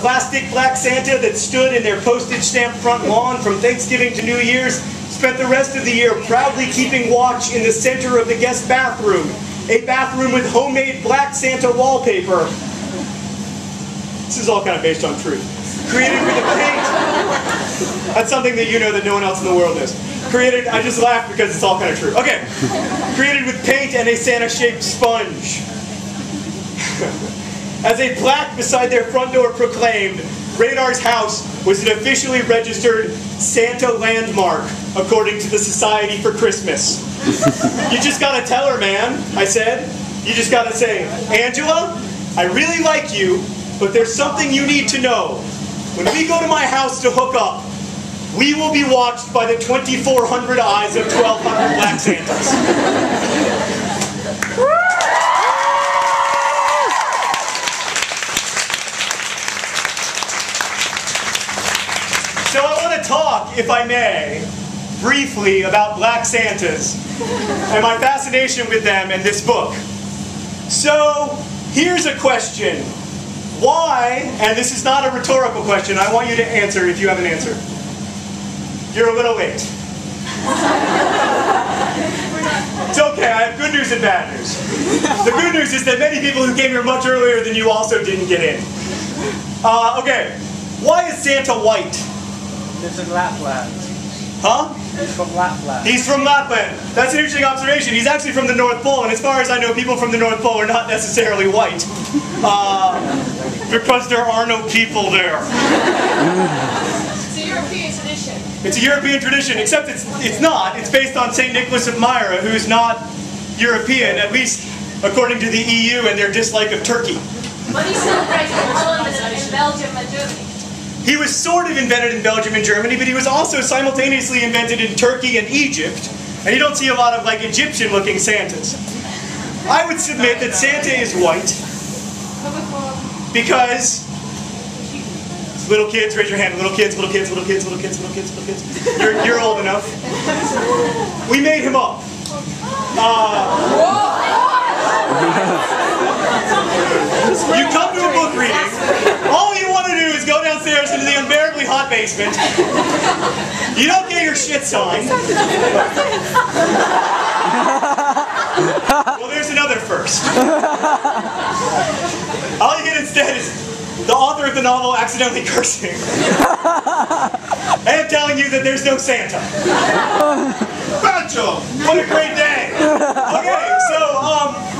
plastic black Santa that stood in their postage stamp front lawn from Thanksgiving to New Year's spent the rest of the year proudly keeping watch in the center of the guest bathroom, a bathroom with homemade black Santa wallpaper. This is all kind of based on truth. Created with a paint. That's something that you know that no one else in the world knows. Created, I just laughed because it's all kind of true. Okay. Created with paint and a Santa-shaped sponge. As a plaque beside their front door proclaimed, Radar's house was an officially registered Santa landmark, according to the Society for Christmas. You just gotta tell her, man, I said. You just gotta say, Angela, I really like you, but there's something you need to know. When we go to my house to hook up, we will be watched by the 2,400 eyes of 1,200 black Santas. So I want to talk, if I may, briefly about black Santas and my fascination with them in this book. So here's a question. Why, and this is not a rhetorical question, I want you to answer if you have an answer. You're a little late. It's okay, I have good news and bad news. The good news is that many people who came here much earlier than you also didn't get in. Okay, why is Santa white? It's in Lapland. Huh? He's from Lapland. He's from Lapland. That's an interesting observation. He's actually from the North Pole, and as far as I know, people from the North Pole are not necessarily white. Because there are no people there. It's a European tradition. It's a European tradition, except it's not. It's based on St. Nicholas of Myra, who's not European, at least according to the EU and their dislike of Turkey. But he's celebrated in Holland and Belgium and Germany. He was sort of invented in Belgium and Germany, but he was also simultaneously invented in Turkey and Egypt, and you don't see a lot of like Egyptian-looking Santas. I would submit that Santa is white because little kids, raise your hand. Little kids, little kids, little kids, little kids, little kids, little kids. You're old enough. We made him up. You come to a book reading. All you want to do is go downstairs into the unbearably hot basement. You don't get your shit signed. Well, there's another first. All you get instead is the author of the novel accidentally cursing. And telling you that there's no Santa. Pancho! What a great day! Okay, so,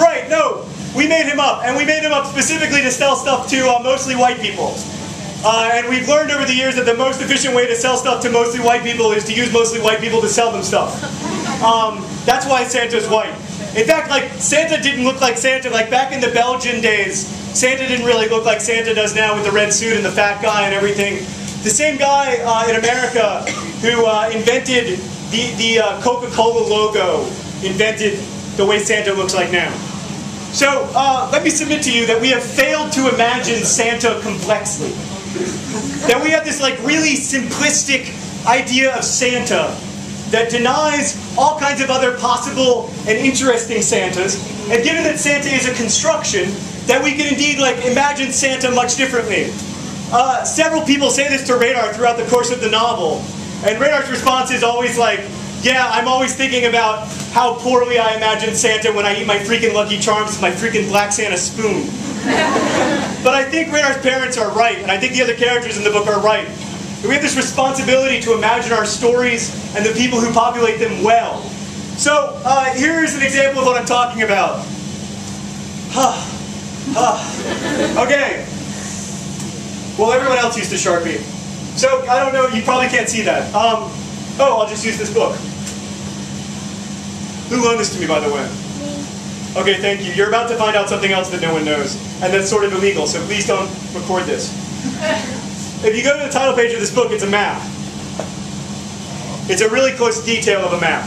right, no. We made him up, and we made him up specifically to sell stuff to mostly white people. And we've learned over the years that the most efficient way to sell stuff to mostly white people is to use mostly white people to sell them stuff. That's why Santa's white. In fact, like, Santa didn't look like Santa. Like, back in the Belgian days, Santa didn't really look like Santa does now with the red suit and the fat guy and everything. The same guy in America who invented the Coca-Cola logo invented the way Santa looks like now. So, let me submit to you that we have failed to imagine Santa complexly. That we have this like really simplistic idea of Santa that denies all kinds of other possible and interesting Santas, and given that Santa is a construction, that we can indeed like imagine Santa much differently. Several people say this to Radar throughout the course of the novel, and Radar's response is always like, yeah, I'm always thinking about how poorly I imagine Santa when I eat my freaking Lucky Charms with my freaking black Santa spoon. But I think Radar's parents are right, and I think the other characters in the book are right. We have this responsibility to imagine our stories and the people who populate them well. So, here's an example of what I'm talking about. Okay. Well, everyone else used a Sharpie. So, I don't know, you probably can't see that. Oh, I'll just use this book. Who loaned this to me, by the way? Me. Okay, thank you. You're about to find out something else that no one knows, and that's sort of illegal, so please don't record this. If you go to the title page of this book, it's a map. It's a really close detail of a map.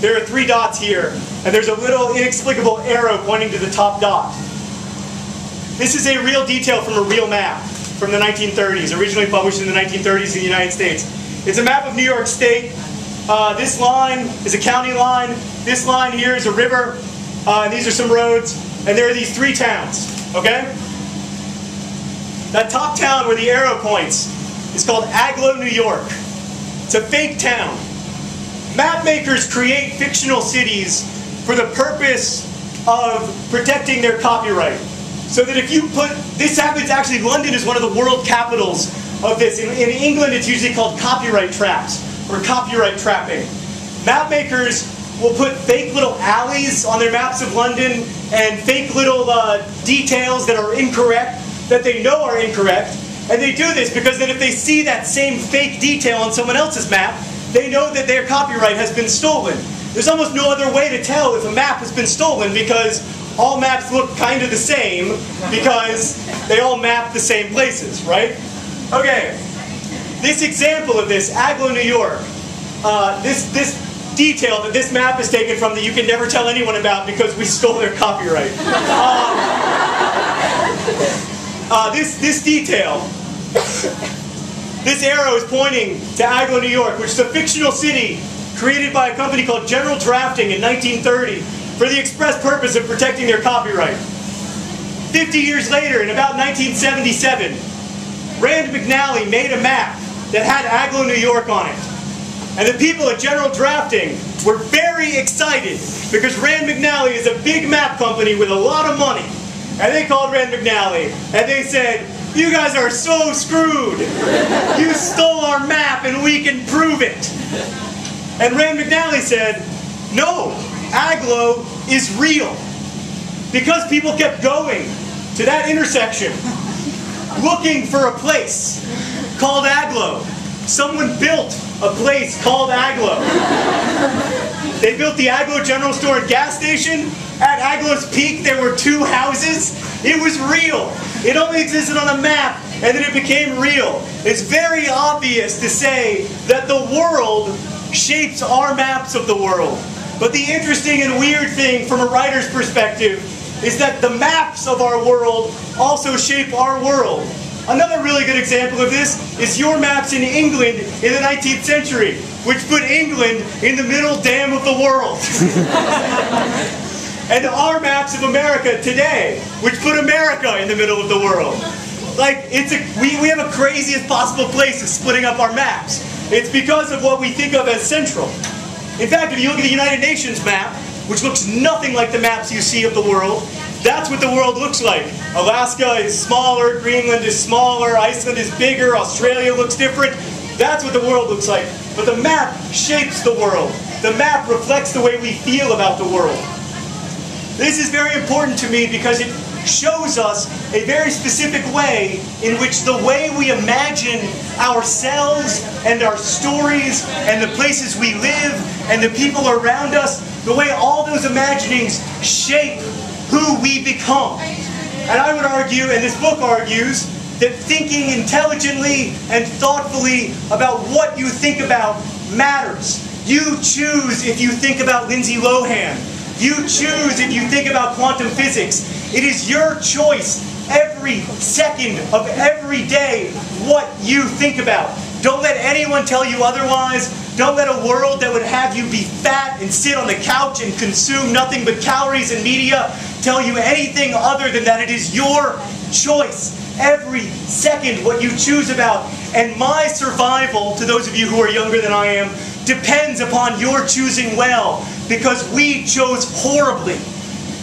There are 3 dots here, and there's a little inexplicable arrow pointing to the top dot. This is a real detail from a real map from the 1930s, originally published in the 1930s in the United States. It's a map of New York State. This line is a county line. This line here is a river. And these are some roads. And there are these 3 towns. Okay? That top town where the arrow points is called Agloe, New York. It's a fake town. Map makers create fictional cities for the purpose of protecting their copyright. So that if you put, this happens, actually London is one of the world capitals of this. In England it's usually called copyright traps or copyright trapping. Map makers will put fake little alleys on their maps of London and fake little details that are incorrect, that they know are incorrect. And they do this because then if they see that same fake detail on someone else's map, they know that their copyright has been stolen. There's almost no other way to tell if a map has been stolen because all maps look kind of the same because they all map the same places, right? Okay, this example of this, Agloe, New York, this detail that this map is taken from that you can never tell anyone about because we stole their copyright. This detail, this arrow is pointing to Agloe, New York, which is a fictional city created by a company called General Drafting in 1930 for the express purpose of protecting their copyright. 50 years later, in about 1977, Rand McNally made a map that had Agloe, New York on it. And the people at General Drafting were very excited because Rand McNally is a big map company with a lot of money. And they called Rand McNally and they said, "You guys are so screwed. You stole our map and we can prove it." And Rand McNally said, "No, Agloe is real." Because people kept going to that intersection looking for a place called Agloe. Someone built a place called Agloe. They built the Agloe General Store and gas station. At Agloe's peak, there were 2 houses. It was real. It only existed on a map, and then it became real. It's very obvious to say that the world shapes our maps of the world. But the interesting and weird thing from a writer's perspective is that the maps of our world also shape our world. Another really good example of this is your maps in England in the 19th century, which put England in the middle damn of the world. And our maps of America today, which put America in the middle of the world. Like, we have a craziest possible place of splitting up our maps. It's because of what we think of as central. In fact, if you look at the United Nations map, which looks nothing like the maps you see of the world, that's what the world looks like. Alaska is smaller, Greenland is smaller, Iceland is bigger, Australia looks different. That's what the world looks like. But the map shapes the world. The map reflects the way we feel about the world. This is very important to me because it shows us a very specific way in which the way we imagine ourselves and our stories and the places we live and the people around us, the way all those imaginings shape who we become. And I would argue, and this book argues, that thinking intelligently and thoughtfully about what you think about matters. You choose if you think about Lindsay Lohan. You choose if you think about quantum physics. It is your choice every second of every day what you think about. Don't let anyone tell you otherwise. Don't let a world that would have you be fat and sit on the couch and consume nothing but calories and media tell you anything other than that. It is your choice every second what you choose about. And my survival, to those of you who are younger than I am, depends upon your choosing well, because we chose horribly.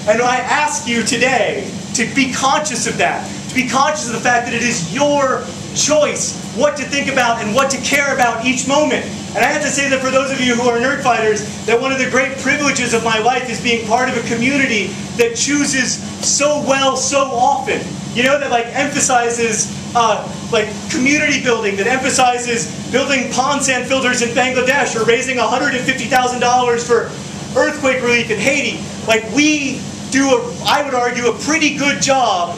And I ask you today to be conscious of that, to be conscious of the fact that it is your choice what to think about and what to care about each moment. And I have to say that for those of you who are nerd fighters, that one of the great privileges of my life is being part of a community that chooses so well so often. You know, that like emphasizes like community building, that emphasizes building pond sand filters in Bangladesh or raising $150,000 for earthquake relief in Haiti. Like, we do, I would argue, a pretty good job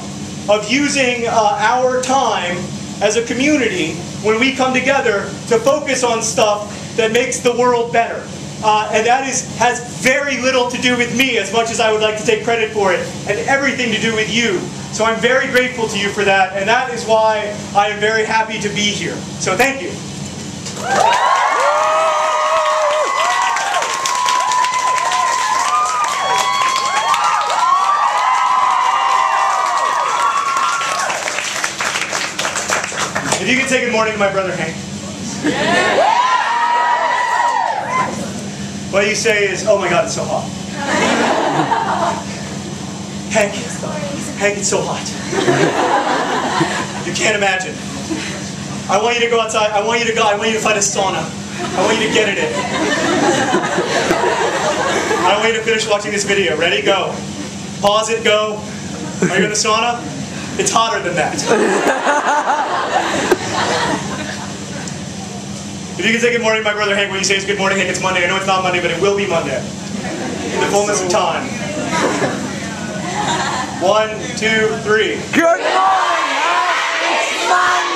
of using our time as a community when we come together to focus on stuff that makes the world better. And that has very little to do with me, as much as I would like to take credit for it, and everything to do with you. So I'm very grateful to you for that, and that is why I am very happy to be here. So thank you. If you could say good morning to my brother Hank. What you say is, oh my God, it's so hot. Hank, it's so hot. You can't imagine. I want you to go outside. I want you to find a sauna. I want you to get in it. I want you to finish watching this video. Ready? Go. Pause it. Go. Are you in the sauna? It's hotter than that. If you can say good morning to my brother Hank, when you say it's good morning, Hank, it's Monday. I know it's not Monday, but it will be Monday. In the fullness of time. 1, 2, 3. Good morning, Hank! It's Monday!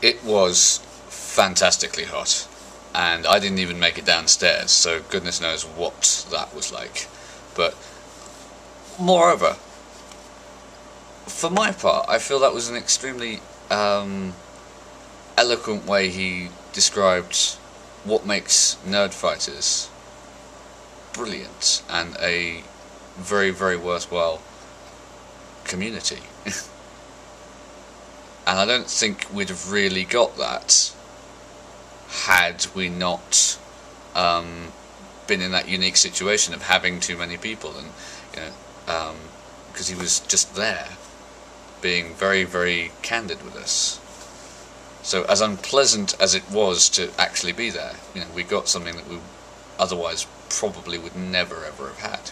It was fantastically hot, and I didn't even make it downstairs, so goodness knows what that was like. But moreover, for my part, I feel that was an extremely eloquent way he described what makes nerd fighters brilliant and a very, very worthwhile community. And I don't think we'd have really got that had we not been in that unique situation of having too many people, and because he was just there, being very, very candid with us. So as unpleasant as it was to actually be there, we got something that we otherwise probably would never ever have had.